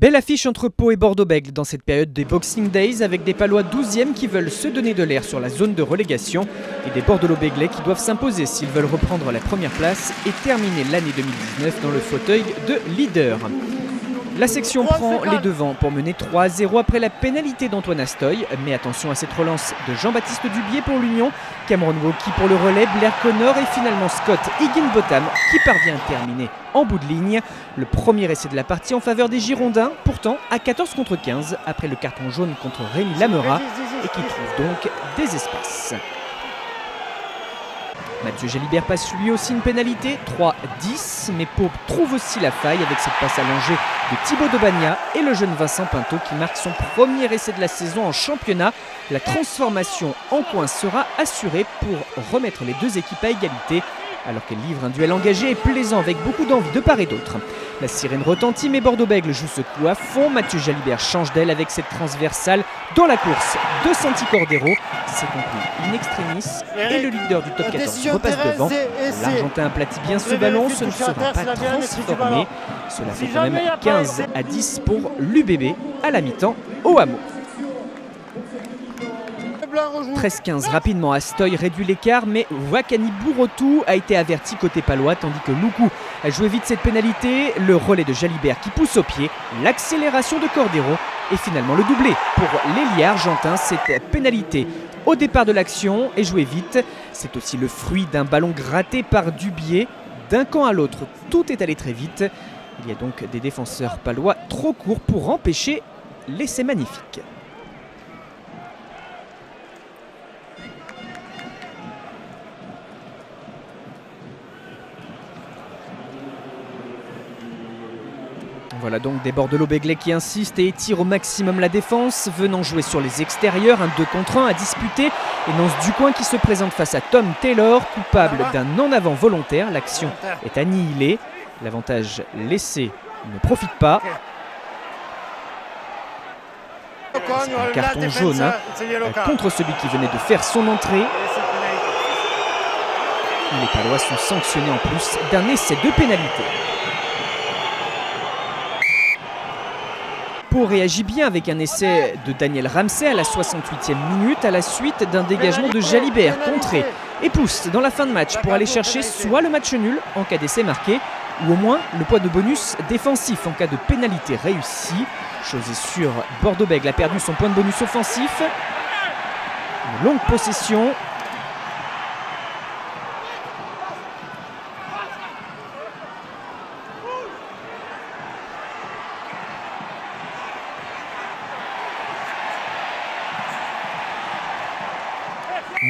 Belle affiche entre Pau et Bordeaux-Bègles dans cette période des Boxing Days avec des Palois 12e qui veulent se donner de l'air sur la zone de relégation et des Bordelot-Béglais qui doivent s'imposer s'ils veulent reprendre la première place et terminer l'année 2019 dans le fauteuil de leader. La section prend les devants pour mener 3-0 après la pénalité d'Antoine Astoy. Mais attention à cette relance de Jean-Baptiste Dubié pour l'Union, Cameron Wauquiez pour le relais, Blair Connor et finalement Scott Higginbotham qui parvient à terminer en bout de ligne. Le premier essai de la partie en faveur des Girondins, pourtant à 14 contre 15 après le carton jaune contre Rémi Lamera et qui trouve donc des espaces. Mathieu Jalibert passe lui aussi une pénalité, 3-10, mais Pau trouve aussi la faille avec cette passe allongée de Thibaut Debagna et le jeune Vincent Pinto qui marque son premier essai de la saison en championnat. La transformation en coin sera assurée pour remettre les deux équipes à égalité, alors qu'elle livre un duel engagé et plaisant avec beaucoup d'envie de part et d'autre. La sirène retentit mais Bordeaux-Bègles joue ce coup à fond. Mathieu Jalibert change d'aile avec cette transversale dans la course de Santi Cordero. C'est conclu in extremis et le leader du top 14 repasse devant. L'Argentin aplatit bien ce ballon, ce ne sera pas transformé. Cela fait quand même 15-10 pour l'UBB à la mi-temps au hameau. 13-15 rapidement, Astoy réduit l'écart, mais Wakani Bourrotou a été averti côté palois, tandis que Loukou a joué vite cette pénalité. Le relais de Jalibert qui pousse au pied, l'accélération de Cordero et finalement le doublé pour l'ailier argentin. Cette pénalité au départ de l'action est jouée vite. C'est aussi le fruit d'un ballon gratté par Dubié. D'un camp à l'autre, tout est allé très vite. Il y a donc des défenseurs palois trop courts pour empêcher l'essai magnifique. Voilà donc des Bordelot-Béglais qui insistent et étirent au maximum la défense, venant jouer sur les extérieurs, un 2 contre 1 à disputer. Et Nance Ducoing qui se présente face à Tom Taylor, coupable d'un en-avant volontaire. L'action est annihilée, l'avantage laissé ne profite pas. C'est un carton jaune contre celui qui venait de faire son entrée. Les Palois sont sanctionnés en plus d'un essai de pénalité. Pau réagit bien avec un essai de Daniel Ramsey à la 68e minute à la suite d'un dégagement de Jalibert contré et pousse dans la fin de match pour aller chercher soit le match nul en cas d'essai marqué ou au moins le poids de bonus défensif en cas de pénalité réussie. Chose est sûre, Bordeaux-Bègles a perdu son point de bonus offensif. Une longue possession.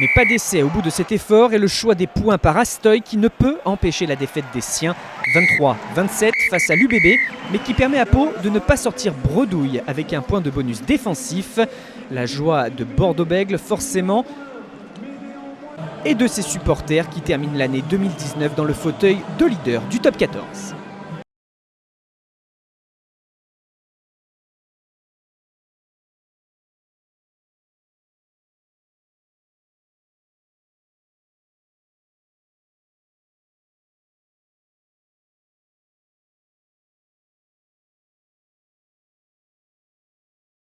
Mais pas d'essai au bout de cet effort et le choix des points par Astoy qui ne peut empêcher la défaite des siens 23-27 face à l'UBB, mais qui permet à Pau de ne pas sortir bredouille avec un point de bonus défensif. La joie de Bordeaux-Bègles forcément et de ses supporters qui terminent l'année 2019 dans le fauteuil de leader du top 14.